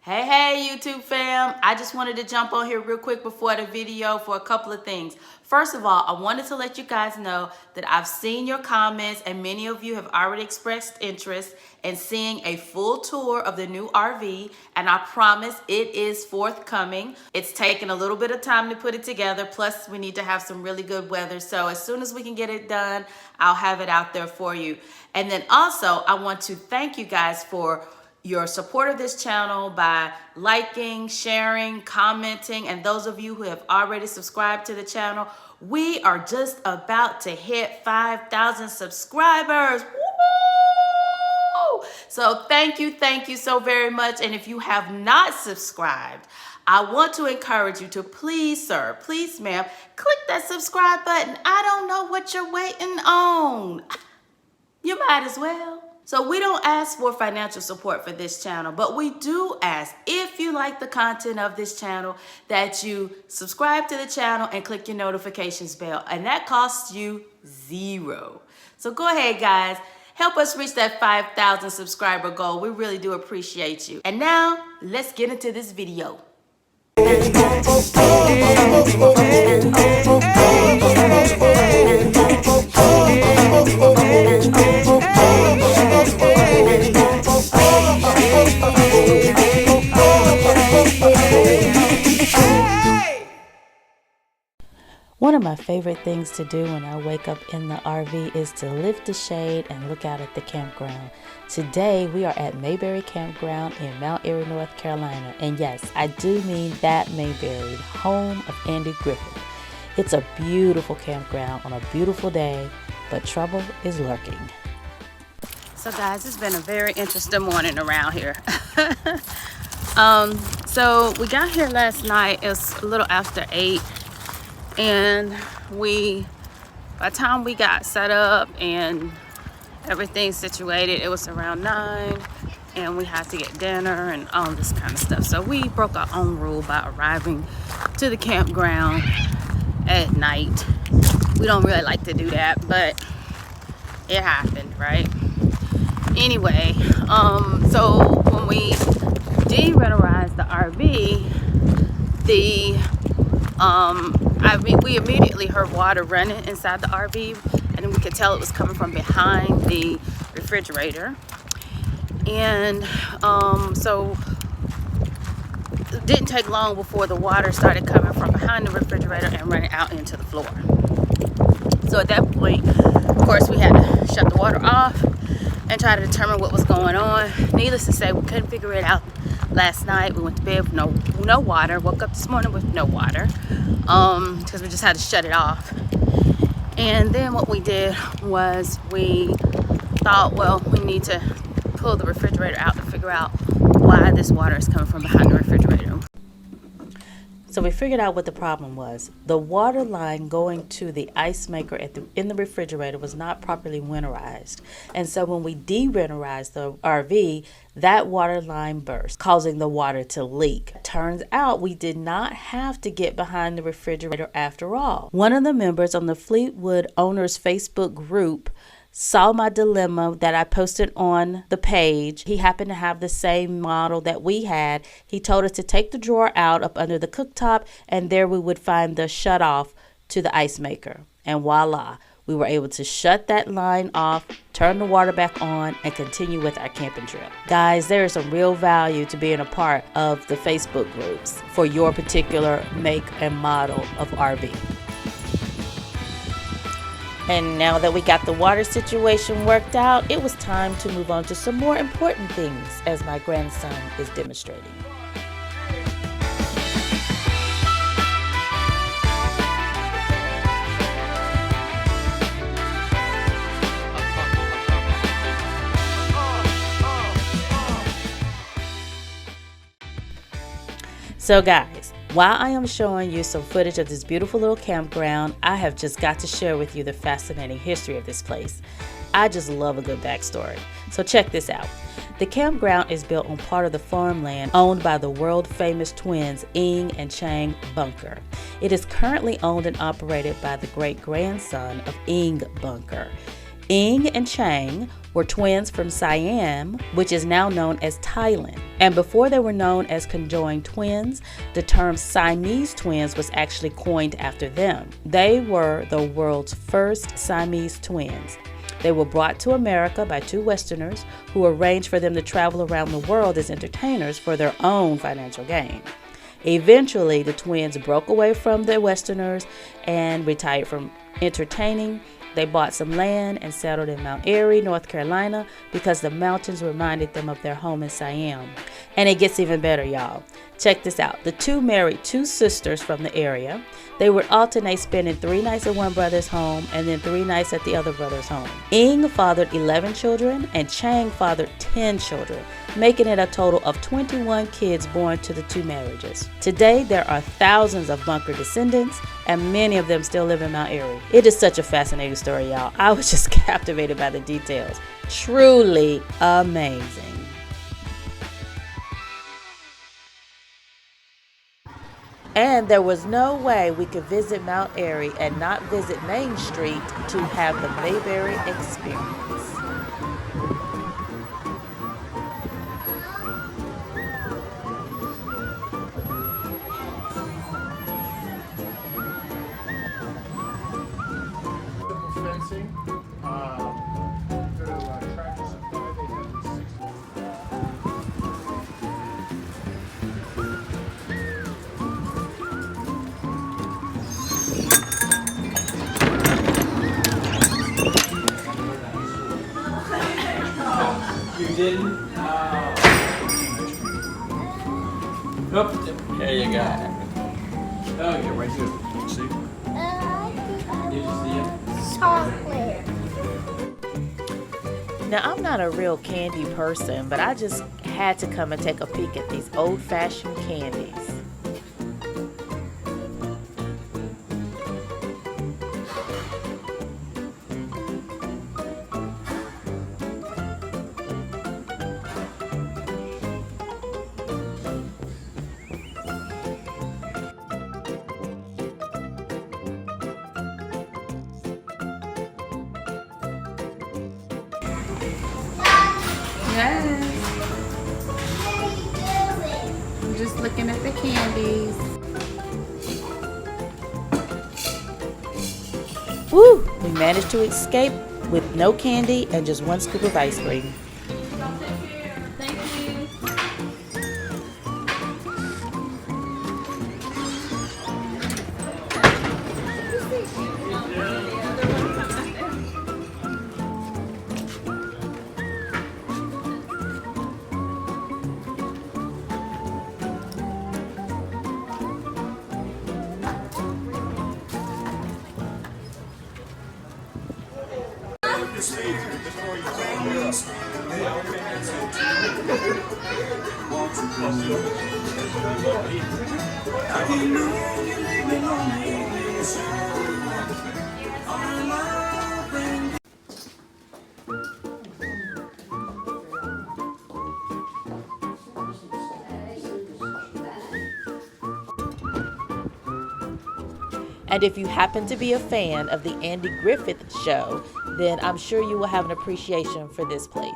Hey YouTube fam, I just wanted to jump on here real quick before the video for a couple of things. First of all, I wanted to let you guys know that I've seen your comments and many of you have already expressed interest in seeing a full tour of the new RV, and I promise it is forthcoming. It's taken a little bit of time to put it together, plus we need to have some really good weather, so as soon as we can get it done, I'll have it out there for you. And then also, I want to thank you guys for your support of this channel by liking, sharing, commenting, and those of you who have already subscribed to the channel, we are just about to hit 5,000 subscribers. Woo! So thank you so very much. And if you have not subscribed, I want to encourage you to please, sir, please, ma'am, click that subscribe button. I don't know what you're waiting on. You might as well. So we don't ask for financial support for this channel, but we do ask, if you like the content of this channel, that you subscribe to the channel and click your notifications bell, and that costs you $0. So go ahead, guys, help us reach that 5,000 subscriber goal. We really do appreciate you. And now let's get into this video. One of my favorite things to do when I wake up in the RV is to lift the shade and look out at the campground. Today we are at Mayberry Campground in Mount Airy, North Carolina. And yes, I do mean that Mayberry, the home of Andy Griffith. It's a beautiful campground on a beautiful day, but trouble is lurking. So guys, it's been a very interesting morning around here. So we got here last night. It was a little after 8. And by the time we got set up and everything situated, it was around 9, and we had to get dinner and all this kind of stuff. So we broke our own rule by arriving to the campground at night. We don't really like to do that, but it happened, right? Anyway, so when we de-winterized the RV, we immediately heard water running inside the RV, and then we could tell it was coming from behind the refrigerator. And so it didn't take long before the water started coming from behind the refrigerator and running out into the floor. So at that point, of course, we had to shut the water off and try to determine what was going on. Needless to say, we couldn't figure it out last night. We went to bed with no water. Woke up this morning with no water because we just had to shut it off. And then what we did was we thought, well, we need to pull the refrigerator out to figure out why this water is coming from behind the refrigerator. So we figured out what the problem was. The water line going to the ice maker in the refrigerator was not properly winterized. And so when we de-winterized the RV, that water line burst, causing the water to leak. Turns out we did not have to get behind the refrigerator after all. One of the members on the Fleetwood Owners Facebook group saw my dilemma that I posted on the page. He happened to have the same model that we had. He told us to take the drawer out up under the cooktop, and there we would find the shut off to the ice maker. And voila, we were able to shut that line off, turn the water back on, and continue with our camping trip. Guys, there is some real value to being a part of the Facebook groups for your particular make and model of RV. And now that we got the water situation worked out, it was time to move on to some more important things, as my grandson is demonstrating. So guys, while I am showing you some footage of this beautiful little campground, I have just got to share with you the fascinating history of this place. I just love a good backstory. So check this out. The campground is built on part of the farmland owned by the world-famous twins Ing and Chang Bunker. It is currently owned and operated by the great-grandson of Ing Bunker. Ing and Chang were twins from Siam, which is now known as Thailand. And before they were known as conjoined twins, the term Siamese twins was actually coined after them. They were the world's first Siamese twins. They were brought to America by two Westerners who arranged for them to travel around the world as entertainers for their own financial gain. Eventually, the twins broke away from the Westerners and retired from entertaining. They bought some land and settled in Mount Airy, North Carolina, because the mountains reminded them of their home in Siam. And it gets even better, y'all. Check this out. The two married two sisters from the area. They would alternate spending 3 nights at one brother's home and then 3 nights at the other brother's home. Ing fathered 11 children and Chang fathered 10 children, making it a total of 21 kids born to the two marriages. Today, there are thousands of Bunker descendants, and many of them still live in Mount Airy. It is such a fascinating story, y'all. I was just captivated by the details. Truly amazing. And there was no way we could visit Mount Airy and not visit Main Street to have the Mayberry experience. Didn't? Oh, there you go. Oh, yeah, right here. See? Did you see it? Chocolate. Now, I'm not a real candy person, but I just had to come and take a peek at these old-fashioned candies. Yes. I'm just looking at the candies. Woo! We managed to escape with no candy and just 1 scoop of ice cream. Thank you. And if you happen to be a fan of the Andy Griffith Show, then I'm sure you will have an appreciation for this place.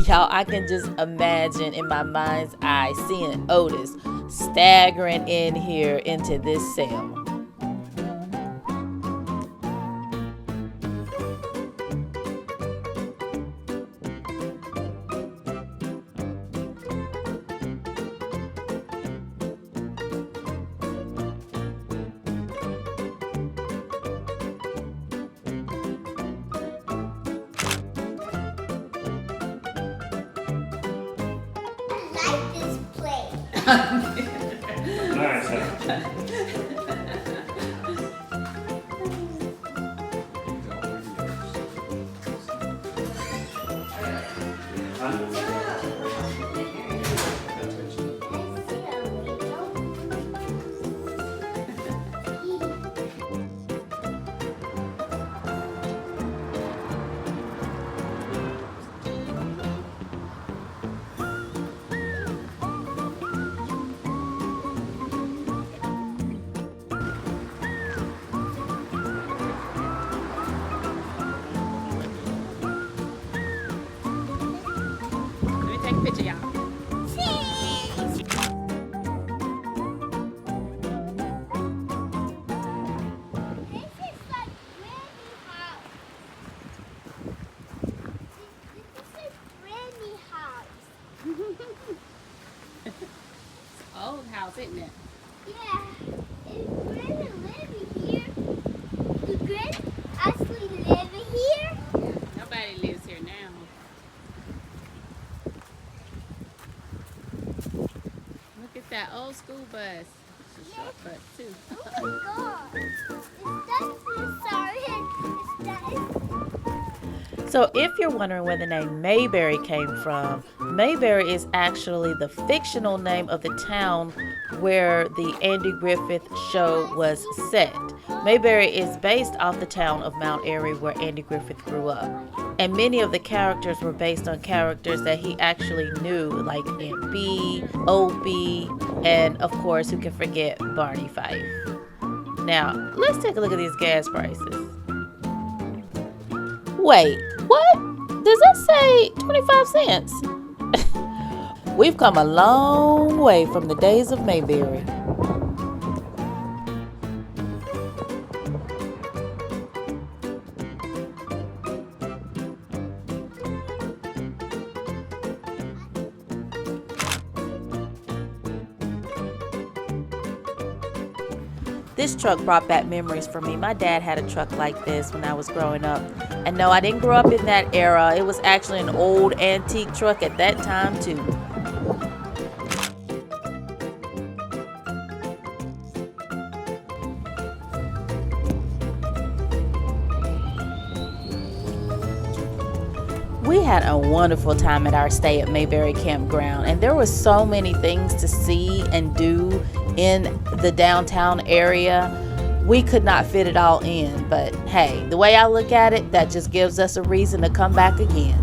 Y'all, I can just imagine in my mind's eye seeing Otis staggering in here into this cell. Nice. Take a picture, y'all. Old house, isn't it? Yeah, is Granny living here? Do Granny actually live here? Nobody lives here now. Look at that old school bus. It's a short bus too. Oh my God! So if you're wondering where the name Mayberry came from, Mayberry is actually the fictional name of the town where the Andy Griffith Show was set. Mayberry is based off the town of Mount Airy where Andy Griffith grew up. And many of the characters were based on characters that he actually knew, like Aunt Bee, Opie, and of course, who can forget Barney Fife. Now, let's take a look at these gas prices. Wait, what? Does that say 25 cents? We've come a long way from the days of Mayberry. This truck brought back memories for me. My dad had a truck like this when I was growing up. And no, I didn't grow up in that era. It was actually an old antique truck at that time too. We had a wonderful time at our stay at Mayberry Campground, and there were so many things to see and do in the downtown area. We could not fit it all in, but hey, the way I look at it, that just gives us a reason to come back again.